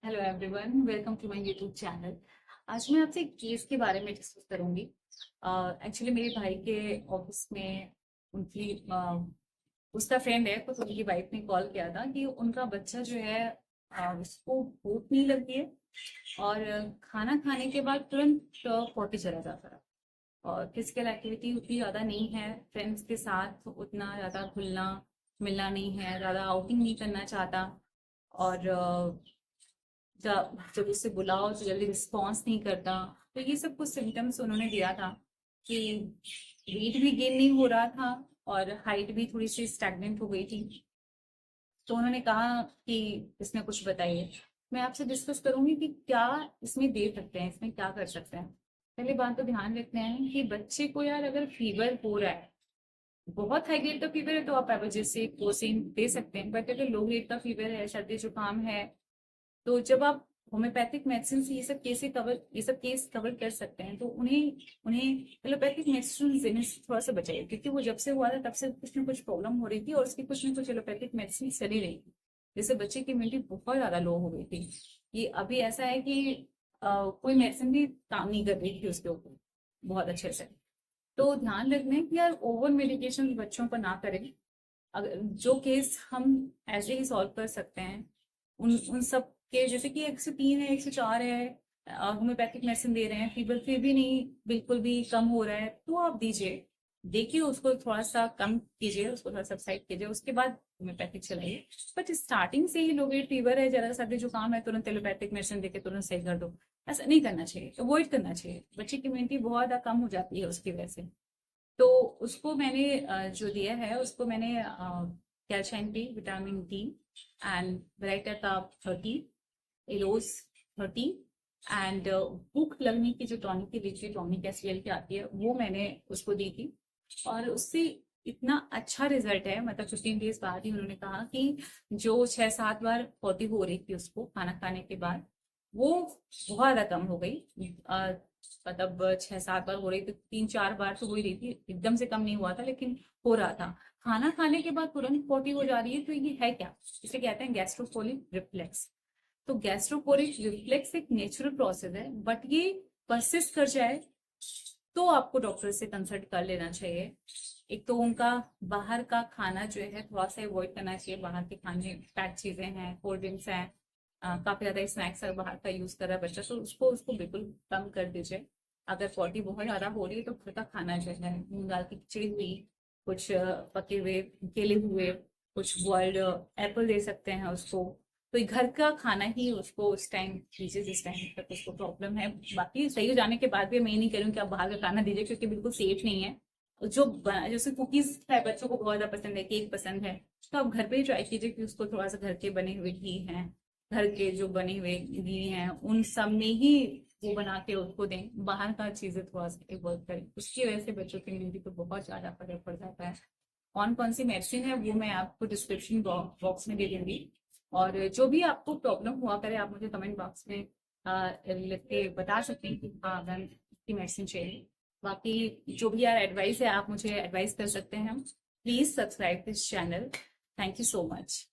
Hello everyone, welcome to my YouTube channel. आज मैं आपसे एक केस के बारे में डिस्कस करूंगी। एक्चुअली मेरे भाई के ऑफिस में उनकी उसका फ्रेंड है, तो उनकी वाइफ ने कॉल किया था कि उनका बच्चा जो है उसको भूख नहीं लगती है और खाना खाने के बाद तुरंत पॉटी चला जाता है और फिजिकल एक्टिविटी उतनी ज़्यादा नहीं है। फ्रेंड्स के साथ उतना ज़्यादा घुलना मिलना नहीं है, ज़्यादा आउटिंग नहीं करना चाहता और जब जब उससे बुलाओ तो जल्दी रिस्पॉन्स नहीं करता। तो ये सब कुछ सिम्टम्स उन्होंने दिया था कि वेट भी गेन नहीं हो रहा था और हाइट भी थोड़ी सी स्टैग्नेंट हो गई थी। तो उन्होंने कहा कि इसमें कुछ बताइए। मैं आपसे डिस्कस करूंगी कि क्या इसमें दे सकते हैं, इसमें क्या कर सकते हैं। पहली बात तो ध्यान रखना है कि बच्चे को यार अगर फीवर हो रहा है, बहुत हाई ग्रेड का फीवर है तो आप एवरेजेस कोसिन दे सकते हैं, बट अगर लो ग्रेड का फीवर है, सर्दी जुकाम है, तो जब आप होम्योपैथिक मेडिसिन से ये सब केस कवर कर सकते हैं तो उन्हें उन्हें एलोपैथिक मेडिसिन देने से थोड़ा सा बचाइए, क्योंकि वो जब से हुआ था तब से कुछ ना कुछ प्रॉब्लम हो रही थी और उसकी कुछ ना कुछ एलोपैथिक मेडिसिन चली रही थी। जैसे बच्चे की इम्यूनिटी बहुत ज्यादा लो हो गई थी। ये अभी ऐसा है कि कोई मेडिसिन भी काम नहीं कर रही थी उसके ऊपर बहुत अच्छे से। तो ध्यान रखना है कि यार ओवर मेडिकेशन बच्चों पर ना करें। अगर जो केस हम ऐसे ही सॉल्व कर सकते हैं उन उन सब के, जैसे कि 103 है, 104 है, होम्योपैथिक मेडिसिन दे रहे हैं, फीवर फिर भी नहीं बिल्कुल भी कम हो रहा है, तो आप दीजिए। देखिए उसको थोड़ा सा कम कीजिए, उसको थोड़ा सब्साइड कीजिए, उसके बाद होम्योपैथिक चलाइए। बट स्टार्टिंग से ही लो ग्रेड फीवर है, ज्यादा सर्दी जुकाम है, तुरंत एलोपैथिक मेडिसिन देके तुरंत सही कर दो, ऐसा नहीं करना चाहिए। अवॉइड करना चाहिए, बच्चे की इम्यूनिटी बहुत ज्यादा कम हो जाती है उसकी वजह से। तो उसको मैंने जो दिया है उसको मैंने कैल्शियम टी, विटामिन डी एंड वेराइटा का 30, एलोस 30 एंड भूख लगने की जो टॉनिक की लिक्विड टॉनिक एसपीएल की आती है वो मैंने उसको दी थी। और उससे इतना अच्छा रिजल्ट है, मतलब 15 डेज बाद ही उन्होंने कहा कि जो 6-7 बार पौधी हो रही थी उसको खाना खाने के बाद, वो बहुत ज्यादा कम हो गई। मतलब 6-7 बार हो रही थी, 3-4 बार तो हो ही रही थी, एकदम से कम नहीं हुआ था लेकिन हो रहा था। खाना खाने के बाद तुरंत पोटी हो जा रही है, तो ये है क्या? इसे कहते हैं गैस्ट्रोकोलिक रिफ्लेक्स। तो गैस्ट्रोकोलिक रिफ्लेक्स एक नेचुरल प्रोसेस है, बट ये परसिस्ट कर जाए तो आपको डॉक्टर से कंसल्ट कर लेना चाहिए। एक तो उनका बाहर का खाना जो है थोड़ा सा अवॉइड करना चाहिए। बाहर के खाने पैक चीजें हैं, कोल्ड ड्रिंक्स हैं, काफी ज्यादा स्नैक्स अगर बाहर का यूज कर रहा है बच्चा तो उसको उसको बिल्कुल कम कर दीजिए। अगर पॉटी बहुत ज्यादा हो रही है तो घर का खाना जो है, मूंग दाल की खिचड़ी हुई, कुछ पके हुए केले हुए, कुछ बॉइल्ड एप्पल दे सकते हैं उसको। तो ये घर का खाना ही उसको उस टाइम दीजिए जिस टाइम तक उसको प्रॉब्लम है। बाकी सही हो जाने के बाद भी मैं ये नहीं करूँ कि आप बाहर का खाना दीजिए, क्योंकि बिल्कुल सेफ नहीं है। जैसे कुकीज है, बच्चों को बहुत ज्यादा पसंद है, केक पसंद है, तो आप घर पे ही ट्राई कीजिए कि उसको थोड़ा सा घर के बने हुए घी हैं, घर के जो बने हुए घी हैं उन सब में ही वो बना के उसको दें। बाहर का चीजें थोड़ा सा अवॉइड करें, उसकी वजह से बच्चों की इम्यूनिटी को बहुत ज्यादा फर्क पड़ जाता है। कौन कौन सी मेडिसिन है वो मैं आपको डिस्क्रिप्शन बॉक्स में दे दूंगी। और जो भी आपको प्रॉब्लम हुआ करे आप मुझे कमेंट बॉक्स में लिख के बता सकते हैं कि हाँ मैम इसकी मेडिसिन चाहिए। बाकी जो भी यार एडवाइस है आप मुझे एडवाइस कर सकते हैं। Please subscribe this channel. Thank you so much.